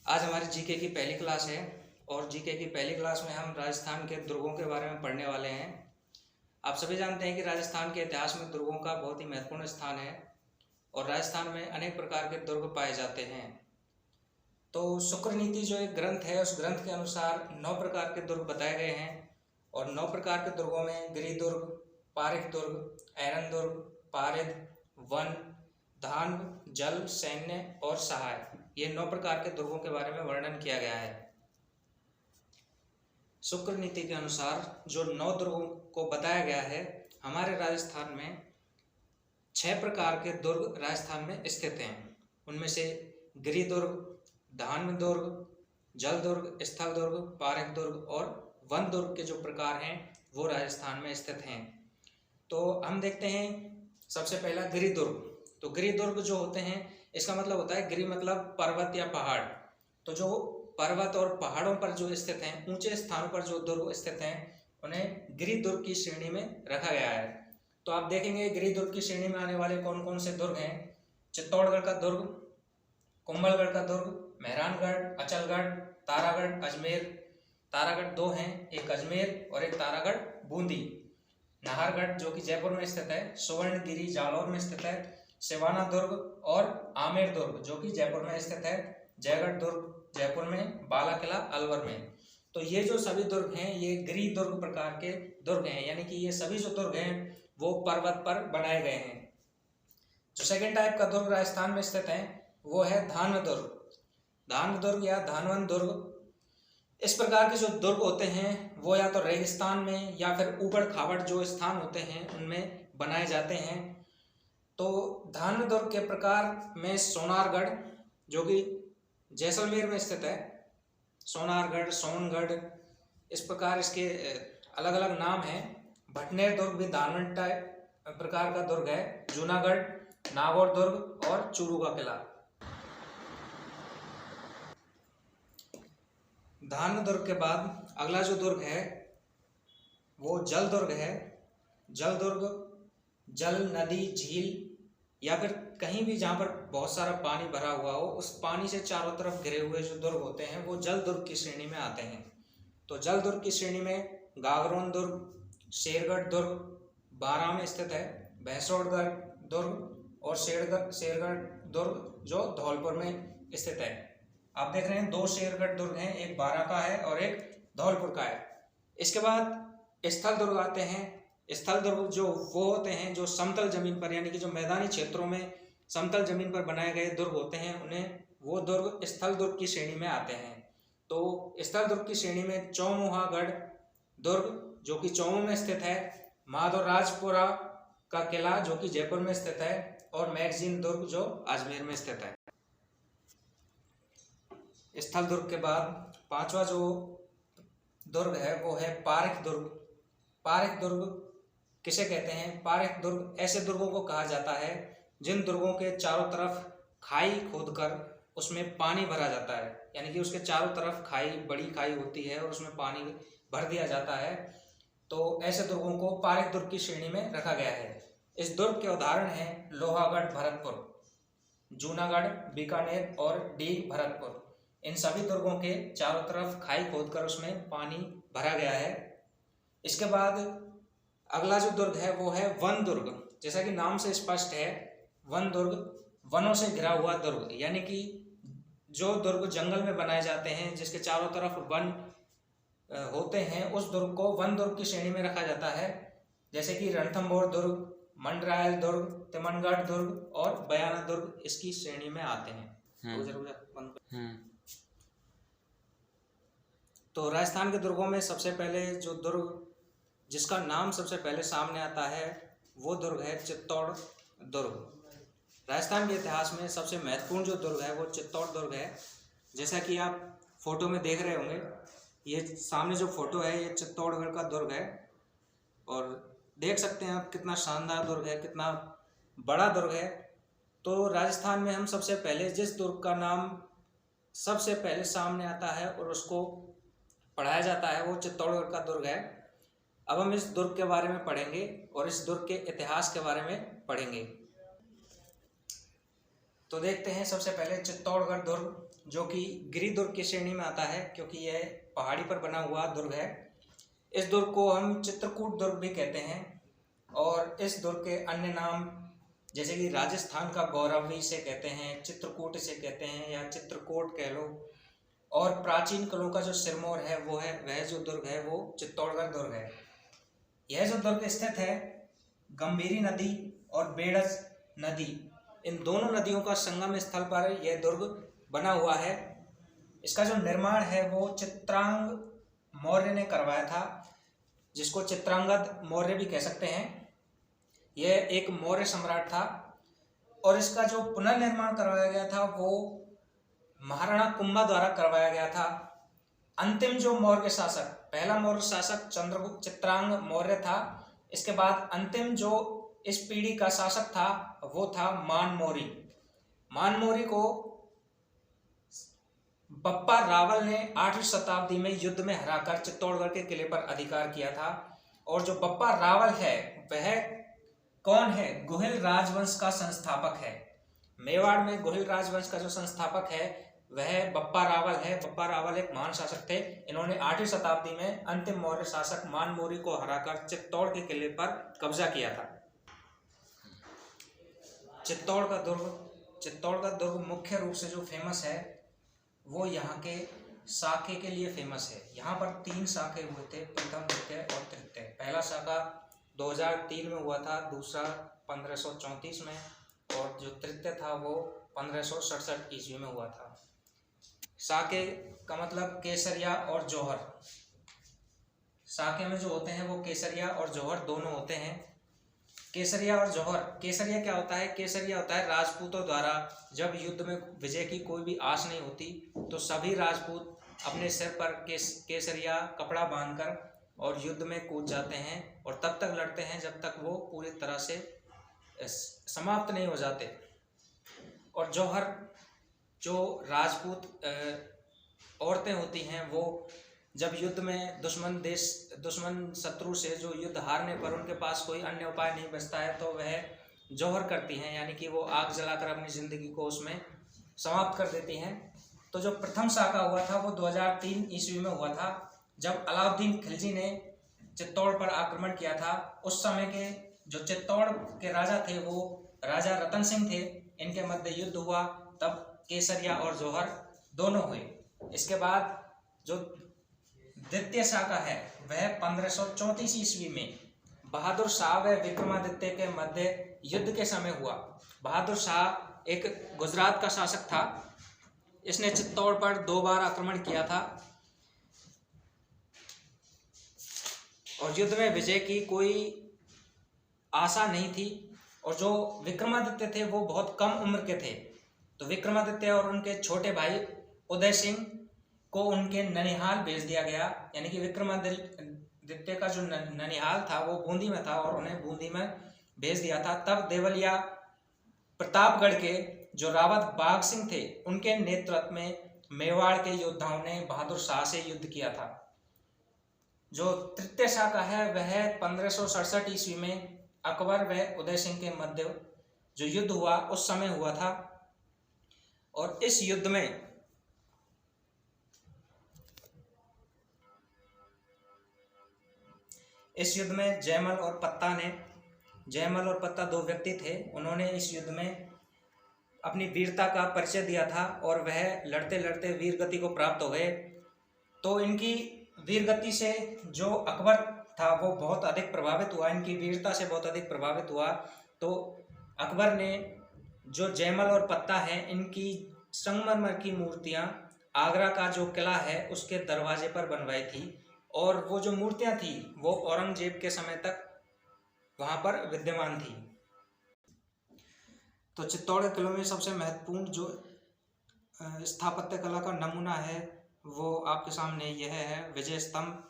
आज हमारी जीके की पहली क्लास है और जीके की पहली क्लास में हम राजस्थान के दुर्गों के बारे में पढ़ने वाले हैं। आप सभी जानते हैं कि राजस्थान के इतिहास में दुर्गों का बहुत ही महत्वपूर्ण स्थान है और राजस्थान में अनेक प्रकार के दुर्ग पाए जाते हैं। तो शुक्र नीति जो एक ग्रंथ है, उस ग्रंथ के अनुसार 9 प्रकार के दुर्ग बताए गए हैं और 9 प्रकार के दुर्गों में गिरि दुर्ग, पारिक दुर्ग, ऐरन दुर्ग, पारिद, वन, धान, जल, सैन्य और सहाय, ये 9 प्रकार के दुर्गों के बारे में वर्णन किया गया है। शुक्र नीति के अनुसार जो 9 दुर्गों को बताया गया है, हमारे राजस्थान में 6 प्रकार के दुर्ग राजस्थान में स्थित हैं। उनमें से गिरि दुर्ग, धान दुर्ग, जल दुर्ग, स्थल दुर्ग, पारिक दुर्ग और वन दुर्ग के जो प्रकार हैं वो राजस्थान में स्थित हैं। तो हम देखते हैं सबसे पहला गिरि दुर्ग। तो गिरि दुर्ग जो होते हैं, इसका मतलब होता है गिरि मतलब पर्वत या पहाड़। तो जो पर्वत और पहाड़ों पर जो स्थित हैं, ऊंचे स्थानों पर जो दुर्ग स्थित हैं, उन्हें गिरि दुर्ग की श्रेणी में रखा गया है। तो आप देखेंगे गिरि दुर्ग की श्रेणी में आने वाले कौन कौन से दुर्ग हैं। चित्तौड़गढ़ का दुर्ग, कुंभलगढ़ का दुर्ग, मेहरानगढ़, अचलगढ़, तारागढ़, अजमेर। तारागढ़ 2 हैं, एक अजमेर और एक तारागढ़ बूंदी। नाहरगढ़ जो कि जयपुर में स्थित है, सुवर्णगिरी जालौर में स्थित है, सिवाना दुर्ग और आमेर दुर्ग जो कि जयपुर में स्थित है, जयगढ़ दुर्ग जयपुर में, बाला किला अलवर में। तो ये जो सभी दुर्ग हैं ये गिरि दुर्ग प्रकार के दुर्ग हैं, यानी कि ये सभी जो दुर्ग हैं वो पर्वत पर बनाए गए हैं। जो सेकेंड टाइप का दुर्ग राजस्थान में स्थित है वो है धान्व दुर्ग। धान्व दुर्ग या धानवन दुर्ग, इस प्रकार के जो दुर्ग होते हैं वो या तो रेगिस्तान में या फिर ऊबड़ खाबड़ जो स्थान होते हैं उनमें बनाए जाते हैं। तो धान्व दुर्ग के प्रकार में सोनारगढ़ जो कि जैसलमेर में स्थित है, सोनारगढ़, सोनगढ़, इस प्रकार इसके अलग अलग नाम हैं। भटनेर दुर्ग भी धानवन टाइप प्रकार का दुर्ग है, जूनागढ़, नागौर दुर्ग और चूरू का किला। धान्व दुर्ग के बाद अगला जो दुर्ग है वो जल दुर्ग है। जल दुर्ग जल, नदी, झील या फिर कहीं भी जहाँ पर बहुत सारा पानी भरा हुआ हो, उस पानी से चारों तरफ घिरे हुए जो दुर्ग होते हैं वो जल दुर्ग की श्रेणी में आते हैं। तो जल दुर्ग की श्रेणी में गागरोन दुर्ग, शेरगढ़ दुर्ग बारां में स्थित है, भैंसोड़गढ़ दुर्ग और शेरगढ़ दुर्ग जो धौलपुर में स्थित है। आप देख रहे हैं 2 शेरगढ़ दुर्ग हैं, एक बारां का है और एक धौलपुर का है। इसके बाद स्थल दुर्ग आते हैं। स्थल दुर्ग जो वो होते हैं जो समतल जमीन पर, यानी कि जो मैदानी क्षेत्रों में समतल जमीन पर बनाए गए दुर्ग होते हैं, उन्हें वो दुर्ग स्थल दुर्ग की श्रेणी में आते हैं। तो स्थल दुर्ग की श्रेणी में चौमुहागढ़ दुर्ग जो कि चौमू में स्थित है, माधवराजपुरा का किला जो कि जयपुर में स्थित है और मैगजीन दुर्ग जो अजमेर में स्थित है। स्थल दुर्ग के बाद 5वां जो दुर्ग है वो है पारिक दुर्ग। पारिक दुर्ग किसे कहते हैं? पारिक दुर्ग ऐसे दुर्गों को कहा जाता है जिन दुर्गों के चारों तरफ खाई खोदकर उसमें पानी भरा जाता है, यानी कि उसके चारों तरफ खाई, बड़ी खाई होती है और उसमें पानी भर दिया जाता है। तो ऐसे दुर्गों को पारिक दुर्ग की श्रेणी में रखा गया है। इस दुर्ग के उदाहरण हैं लोहागढ़ भरतपुर, जूनागढ़, बीकानेर और डी भरतपुर। इन सभी दुर्गों के चारों तरफ खाई खोदकर उसमें पानी भरा गया है। इसके बाद अगला जो दुर्ग है वो है वन दुर्ग। जैसा कि नाम से स्पष्ट है, वन दुर्ग वनों से घिरा हुआ दुर्ग, यानी कि जो दुर्ग जंगल में बनाए जाते हैं जिसके चारों तरफ वन होते हैं, उस दुर्ग को वन दुर्ग की श्रेणी में रखा जाता है। जैसे कि रणथंभौर दुर्ग, मंडरायल दुर्ग, तिमनगढ़ दुर्ग और बयाना दुर्ग इसकी श्रेणी में आते हैं। तो राजस्थान के दुर्गों में सबसे पहले जो दुर्ग जिसका नाम सबसे पहले सामने आता है वो दुर्ग है चित्तौड़ दुर्ग। राजस्थान के इतिहास में सबसे महत्वपूर्ण जो दुर्ग है वो चित्तौड़ दुर्ग है। जैसा कि आप फोटो में देख रहे होंगे, ये सामने जो फोटो है ये चित्तौड़गढ़ का दुर्ग है और देख सकते हैं आप कितना शानदार दुर्ग है, कितना बड़ा दुर्ग है। तो राजस्थान में हम सबसे पहले जिस दुर्ग का नाम सबसे पहले सामने आता है और उसको पढ़ाया जाता है वो चित्तौड़गढ़ का दुर्ग है। अब हम इस दुर्ग के बारे में पढ़ेंगे और इस दुर्ग के इतिहास के बारे में पढ़ेंगे। तो देखते हैं सबसे पहले चित्तौड़गढ़ दुर्ग, जो कि गिरि दुर्ग की श्रेणी में आता है क्योंकि यह पहाड़ी पर बना हुआ दुर्ग है। इस दुर्ग को हम चित्रकूट दुर्ग भी कहते हैं और इस दुर्ग के अन्य नाम जैसे कि राजस्थान का गौरव इसे कहते हैं, चित्रकूट इसे कहते हैं या चित्रकोट कह लो, और प्राचीन कालों का जो सिरमौर है वो है, वह जो दुर्ग है वो चित्तौड़गढ़ दुर्ग है। यह जो दुर्ग स्थित है गंभीरी नदी और बेड़ज नदी, इन दोनों नदियों का संगम स्थल पर यह दुर्ग बना हुआ है। इसका जो निर्माण है वो चित्रांग मौर्य ने करवाया था, जिसको चित्रांगद मौर्य भी कह सकते हैं। यह एक मौर्य सम्राट था और इसका जो पुनर्निर्माण करवाया गया था वो महाराणा कुंभा द्वारा करवाया गया था। अंतिम जो मौर्य शासक, पहला मौर्य शासक चंद्रगुप्त चित्रांग मौर्य था। इसके बाद अंतिम जो इस पीढ़ी का शासक था वो था मानमौरी। मानमौरी को बप्पा रावल ने 8वीं शताब्दी में युद्ध में हराकर चित्तौड़गढ़ के किले पर अधिकार किया था। और जो बप्पा रावल है वह कौन है? गोहिल राजवंश का संस्थापक है। मेवाड़ में गोहिल राजवंश का जो संस्थापक है वह बप्पा रावल है। बप्पा रावल एक महान शासक थे। इन्होंने 8वीं शताब्दी में अंतिम मौर्य शासक मानमौरी को हराकर चित्तौड़ के किले पर कब्जा किया था। चित्तौड़ का दुर्ग मुख्य रूप से जो फेमस है वो यहाँ के साके के लिए फेमस है। यहाँ पर 3 साके हुए थे, प्रथम, द्वितीय और तृतीय। पहला साका 2003 में हुआ था, दूसरा 1534 में और जो तृतीय था वो 1567 ईस्वी में हुआ था। साके का मतलब केसरिया और जौहर। साके में जो होते हैं वो केसरिया और जौहर दोनों होते हैं। केसरिया और जौहर, केसरिया क्या होता है? केसरिया होता है राजपूतों द्वारा जब युद्ध में विजय की कोई भी आस नहीं होती तो सभी राजपूत अपने सिर पर केसरिया कपड़ा बांधकर और युद्ध में कूद जाते हैं और तब तक लड़ते हैं जब तक वो पूरी तरह से समाप्त नहीं हो जाते। और जौहर, जो राजपूत औरतें होती हैं वो जब युद्ध में दुश्मन शत्रु से जो युद्ध हारने पर उनके पास कोई अन्य उपाय नहीं बचता है तो वह जौहर करती हैं, यानी कि वो आग जलाकर अपनी ज़िंदगी को उसमें समाप्त कर देती हैं। तो जो प्रथम साका हुआ था वो 2003 ईस्वी में हुआ था, जब अलाउद्दीन खिलजी ने चित्तौड़ पर आक्रमण किया था। उस समय के जो चित्तौड़ के राजा थे वो राजा रतन सिंह थे। इनके मध्य युद्ध हुआ, तब केसरिया और जौहर दोनों हुए। इसके बाद जो द्वितीय शाखा है वह 1534 ईस्वी में बहादुर शाह व विक्रमादित्य के मध्य युद्ध के समय हुआ। बहादुर शाह एक गुजरात का शासक था। इसने चित्तौड़ पर 2 बार आक्रमण किया था और युद्ध में विजय की कोई आशा नहीं थी। और जो विक्रमादित्य थे वो बहुत कम उम्र के थे, तो विक्रमादित्य और उनके छोटे भाई उदय सिंह को उनके ननिहाल भेज दिया गया। यानी कि विक्रमादित्य का जो ननिहाल था वो बूंदी में था और उन्हें बूंदी में भेज दिया था। तब देवलिया प्रतापगढ़ के जो रावत बाघ सिंह थे उनके नेतृत्व में मेवाड़ के योद्धाओं ने बहादुर शाह से युद्ध किया था। जो तृतीय शाखा है वह 1567 ईस्वी में अकबर व उदय सिंह के मध्य जो युद्ध हुआ उस समय हुआ था। और इस युद्ध में जयमल और पत्ता 2 व्यक्ति थे। उन्होंने इस युद्ध में अपनी वीरता का परिचय दिया था और वह लड़ते लड़ते वीर गति को प्राप्त हो गए। तो इनकी वीर गति से जो अकबर था वो बहुत अधिक प्रभावित हुआ, इनकी वीरता से बहुत अधिक प्रभावित हुआ। तो अकबर ने जो जयमल और पत्ता है इनकी संगमरमर की मूर्तियां आगरा का जो किला है उसके दरवाजे पर बनवाई थी और वो जो मूर्तियां थी वो औरंगजेब के समय तक वहां पर विद्यमान थी। तो चित्तौड़ किले में सबसे महत्वपूर्ण जो स्थापत्य कला का नमूना है वो आपके सामने यह है विजय स्तंभ।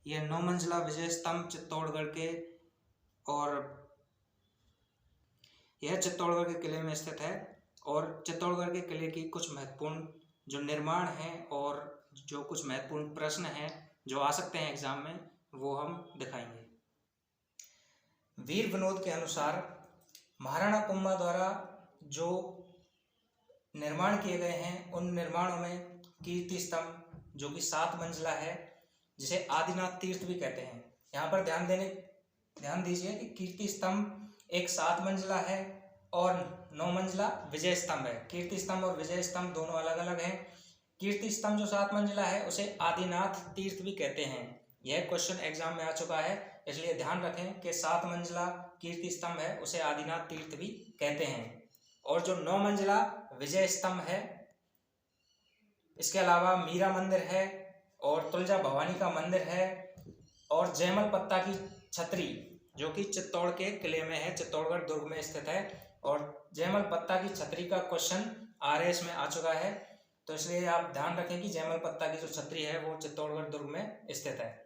यह 9 मंजिला विजय स्तंभ चित्तौड़गढ़ के, और यह चित्तौड़गढ़ के किले में स्थित है। और चित्तौड़गढ़ के किले की कुछ महत्वपूर्ण जो निर्माण है और जो कुछ महत्वपूर्ण प्रश्न हैं जो आ सकते हैं एग्जाम में वो हम दिखाएंगे। वीर विनोद के अनुसार महाराणा कुंभा द्वारा जो निर्माण किए गए हैं उन निर्माणों में कीर्ति स्तंभ जो कि 7 मंजिला है, जिसे आदिनाथ तीर्थ भी कहते हैं। यहाँ पर ध्यान दीजिए कि कीर्ति स्तंभ एक 7 मंजिला है और 9 मंजिला विजय स्तंभ है। कीर्ति स्तंभ और विजय स्तंभ दोनों अलग अलग हैं। कीर्ति स्तंभ जो 7 मंजिला है उसे आदिनाथ तीर्थ भी कहते हैं। यह क्वेश्चन एग्जाम में आ चुका है, इसलिए ध्यान रखें कि 7 मंजिला कीर्ति स्तंभ है उसे आदिनाथ तीर्थ भी कहते हैं। और जो 9 मंजिला विजय स्तंभ है, इसके अलावा मीरा मंदिर है और तुलजा भवानी का मंदिर है और जयमल पत्ता की छतरी जो कि चित्तौड़ के किले में है, चित्तौड़गढ़ दुर्ग में स्थित है। और जयमल पत्ता की छतरी का क्वेश्चन RS में आ चुका है, तो इसलिए आप ध्यान रखें कि जयमल पत्ता की जो छतरी है वो चित्तौड़गढ़ दुर्ग में स्थित है।